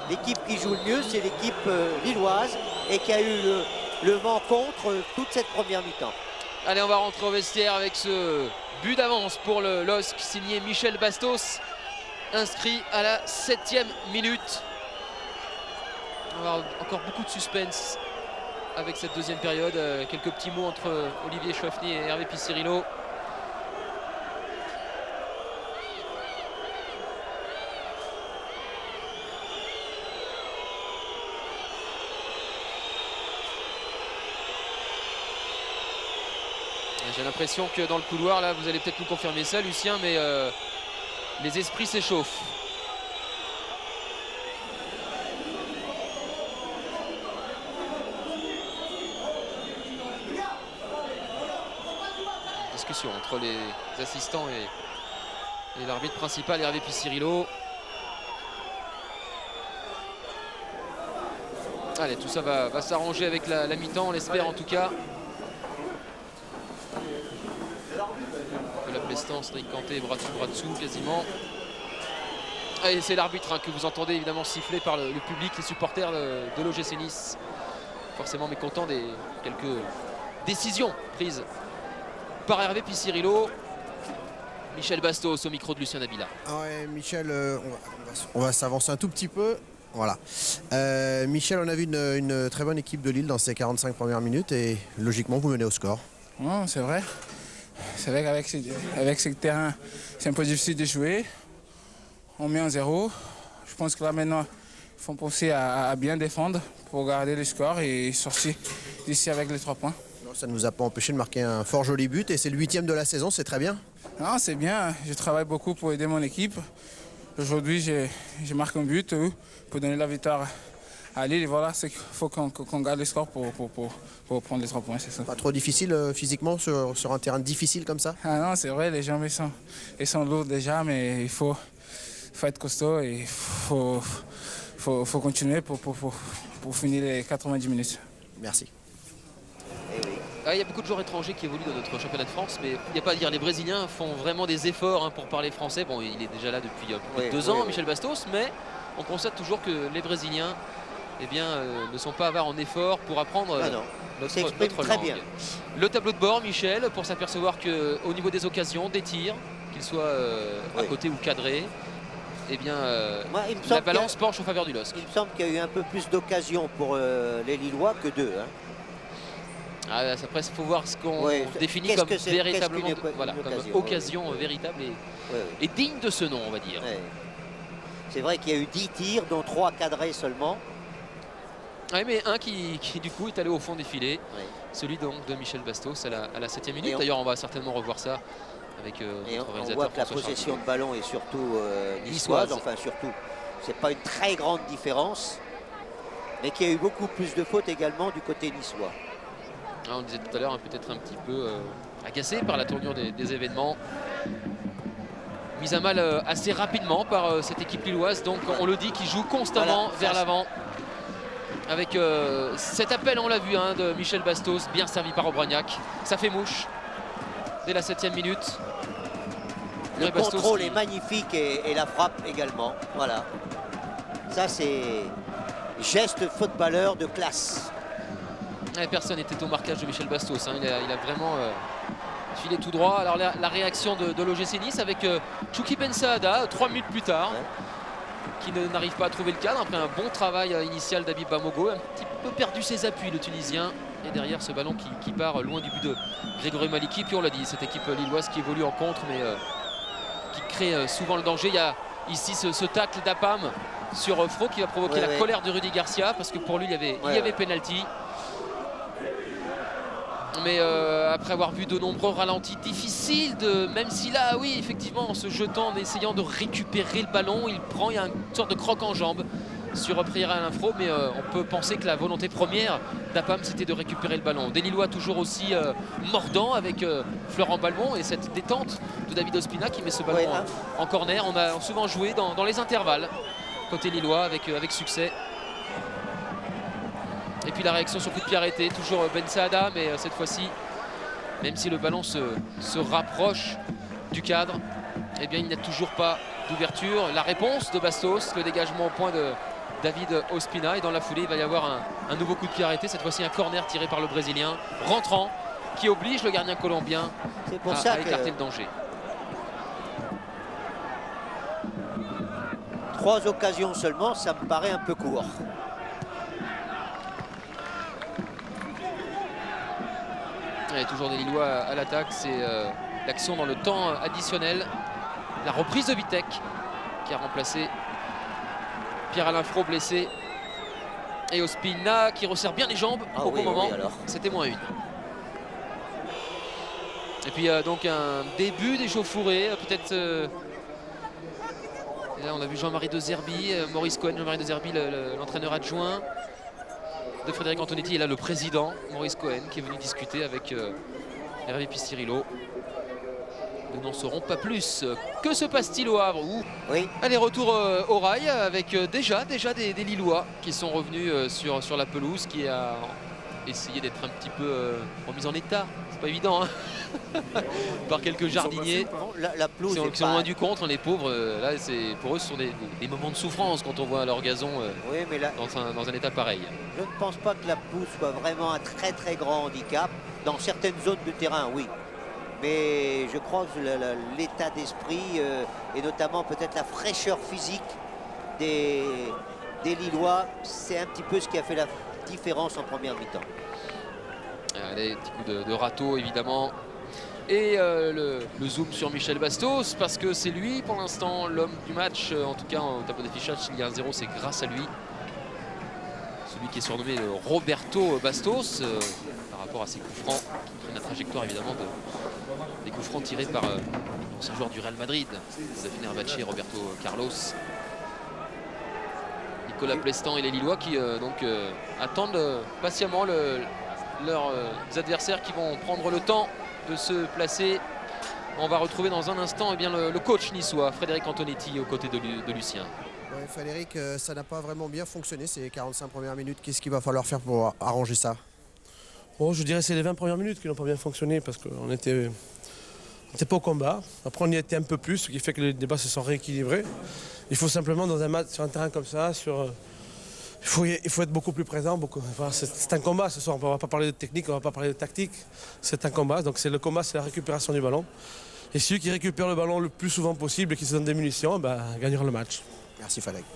l'équipe qui joue le mieux, c'est l'équipe lilloise et qui a eu le vent contre toute cette première mi-temps. Allez, on va rentrer au vestiaire avec ce but d'avance pour le LOSC signé Michel Bastos, inscrit à la 7e minute. On va avoir encore beaucoup de suspense avec cette deuxième période. Quelques petits mots entre Olivier Chouafny et Hervé Picirillo. J'ai l'impression que dans le couloir, là, vous allez peut-être nous confirmer ça, Lucien, mais les esprits s'échauffent. Discussion entre les assistants et l'arbitre principal, Hervé Picirillo. Allez, tout ça va s'arranger avec la mi-temps, on l'espère en tout cas. La Plestance, Cédric Canté, bras dessous quasiment. Et c'est l'arbitre que vous entendez évidemment siffler par le public, les supporters de l'OGC Nice. Forcément mécontents des quelques décisions prises par Hervé Picirillo. Michel Bastos au micro de Lucien Nabila. Ouais, Michel, on va s'avancer un tout petit peu. Voilà. Michel, on a vu une très bonne équipe de Lille dans ces 45 premières minutes et logiquement vous menez au score. Non, c'est vrai. C'est vrai qu'avec ce terrain, c'est un peu difficile de jouer. On met en 0. Je pense que là maintenant, il faut penser à bien défendre pour garder le score et sortir d'ici avec les 3 points. Non, ça ne nous a pas empêché de marquer un fort joli but et c'est le 8e de la saison, c'est très bien. Non, c'est bien. Je travaille beaucoup pour aider mon équipe. Aujourd'hui, je marque un but pour donner la victoire à Lille. Et voilà, il faut qu'on garde le score pour prendre les 3 points, c'est ça. Pas trop difficile physiquement sur un terrain difficile comme ça? Ah non, c'est vrai, les jambes sont lourdes déjà, mais il faut être costaud et il faut continuer pour finir les 90 minutes. Merci. Il y a beaucoup de joueurs étrangers qui évoluent dans notre championnat de France, mais il n'y a pas à dire, les Brésiliens font vraiment des efforts pour parler français. Bon, il est déjà là depuis plus de 2 ans, Michel Bastos, mais on constate toujours que les Brésiliens ne sont pas avares en efforts pour apprendre notre langue. Bien. Le tableau de bord, Michel, pour s'apercevoir qu'au niveau des occasions, des tirs, qu'ils soient à côté ou cadrés, la balance penche en faveur du LOSC. Il me semble qu'il y a eu un peu plus d'occasions pour les Lillois que 2. Après, il faut voir ce qu'on définit comme véritablement comme occasion véritable et digne de ce nom, on va dire. C'est vrai qu'il y a eu 10 tirs, dont 3 cadrés seulement. Oui, mais un qui du coup est allé au fond des filets, celui donc de Michel Bastos à la 7e minute. D'ailleurs, on va certainement revoir ça avec notre réalisateur. On voit que la possession de ballon est surtout niçoise. Enfin, surtout, c'est pas une très grande différence, mais qu'il y a eu beaucoup plus de fautes également du côté niçois. On disait tout à l'heure, peut-être un petit peu agacé par la tournure des événements. Mise à mal assez rapidement par cette équipe lilloise, donc on le dit, qui joue constamment vers l'avant. Avec cet appel, on l'a vu, de Michel Bastos, bien servi par Aubragnac. Ça fait mouche dès la 7e minute. Le contrôle est magnifique et la frappe également. Voilà. Ça, c'est geste footballeur de classe. Personne n'était au marquage de Michel Bastos. Il a vraiment filé tout droit. Alors la réaction de l'OGC Nice avec Chouki Ben Saada 3 minutes plus tard, qui n'arrive pas à trouver le cadre après un bon travail initial d'Habib Bamogo. Un petit peu perdu ses appuis, le Tunisien. Et derrière ce ballon qui part loin du but de Grégory Maliki. Puis on l'a dit, cette équipe lilloise qui évolue en contre, mais qui crée souvent le danger. Il y a ici ce tacle d'Apam sur Fro qui va provoquer la colère de Rudy Garcia, parce que pour lui, il y avait pénalty. Mais après avoir vu de nombreux ralentis difficiles, même si là, oui, effectivement, en se jetant, en essayant de récupérer le ballon, il y a une sorte de croc en jambe sur Priera Alain Fro, mais on peut penser que la volonté première d'Apam, c'était de récupérer le ballon. Des Lillois toujours aussi mordants avec Florent Balmont et cette détente de David Ospina qui met ce ballon en corner. On a souvent joué dans les intervalles côté Lillois avec succès. Et puis la réaction sur coup de pied arrêté, toujours Ben Saada, mais cette fois-ci, même si le ballon se rapproche du cadre, il n'y a toujours pas d'ouverture. La réponse de Bastos, le dégagement au point de David Ospina. Et dans la foulée, il va y avoir un nouveau coup de pied arrêté. Cette fois-ci, un corner tiré par le Brésilien rentrant qui oblige le gardien colombien à écarter le danger. 3 occasions seulement, ça me paraît un peu court. Et toujours des Lillois à l'attaque. C'est l'action dans le temps additionnel. La reprise de Vitek qui a remplacé Pierre-Alain Fro blessé. Et Ospina qui resserre bien les jambes au bon moment. C'était -1. Et puis donc un début d'échauffourée, peut-être. Et là on a vu Jean-Marie de Zerbi, Maurice Cohen, Jean-Marie de Zerbi, l'entraîneur adjoint de Frédéric Antonetti. Et là le président Maurice Cohen qui est venu discuter avec Hervé Pistirillo. Nous n'en saurons pas plus. Que se passe-t-il au Havre? Oui. Allez, retour au rail avec déjà des Lillois qui sont revenus sur la pelouse, qui a essayé d'être un petit peu remise en état. C'est pas évident, hein. Par quelques jardiniers. La pelouse qui sont loin du contre, les pauvres. Là, pour eux, ce sont des moments de souffrance quand on voit leur gazon oui, mais là, dans un état pareil. Je ne pense pas que la pelouse soit vraiment un très grand handicap. Dans certaines zones de terrain, oui. Mais je crois que l'état d'esprit et notamment peut-être la fraîcheur physique des Lillois, c'est un petit peu ce qui a fait la différence en première mi-temps. Allez, petit coup de râteau évidemment. Et le zoom sur Michel Bastos, parce que c'est lui pour l'instant l'homme du match. En tout cas, au tableau d'affichage, s'il y a un 0, c'est grâce à lui. Celui qui est surnommé le Roberto Bastos, par rapport à ses coups francs, qui prennent la trajectoire évidemment des coups francs tirés par l'ancien joueur du Real Madrid, Daphne Herbacci et Roberto Carlos. Nicolas Plestan et les Lillois qui attendent patiemment leurs adversaires qui vont prendre le temps de se placer. On va retrouver dans un instant le coach niçois, Frédéric Antonetti, aux côtés de Lucien. Ouais, Frédéric, ça n'a pas vraiment bien fonctionné ces 45 premières minutes. Qu'est-ce qu'il va falloir faire pour arranger ça? Oh, je dirais que c'est les 20 premières minutes qui n'ont pas bien fonctionné parce qu'on n'était pas au combat. Après, on y était un peu plus, ce qui fait que les débats se sont rééquilibrés. Il faut simplement, dans un match, sur un terrain comme ça, il faut être beaucoup plus présent. C'est un combat ce soir. On ne va pas parler de technique, on ne va pas parler de tactique. C'est un combat. Donc le combat, c'est la récupération du ballon. Et celui qui récupère le ballon le plus souvent possible et qui se donne des munitions, gagnera le match. Merci Frédéric.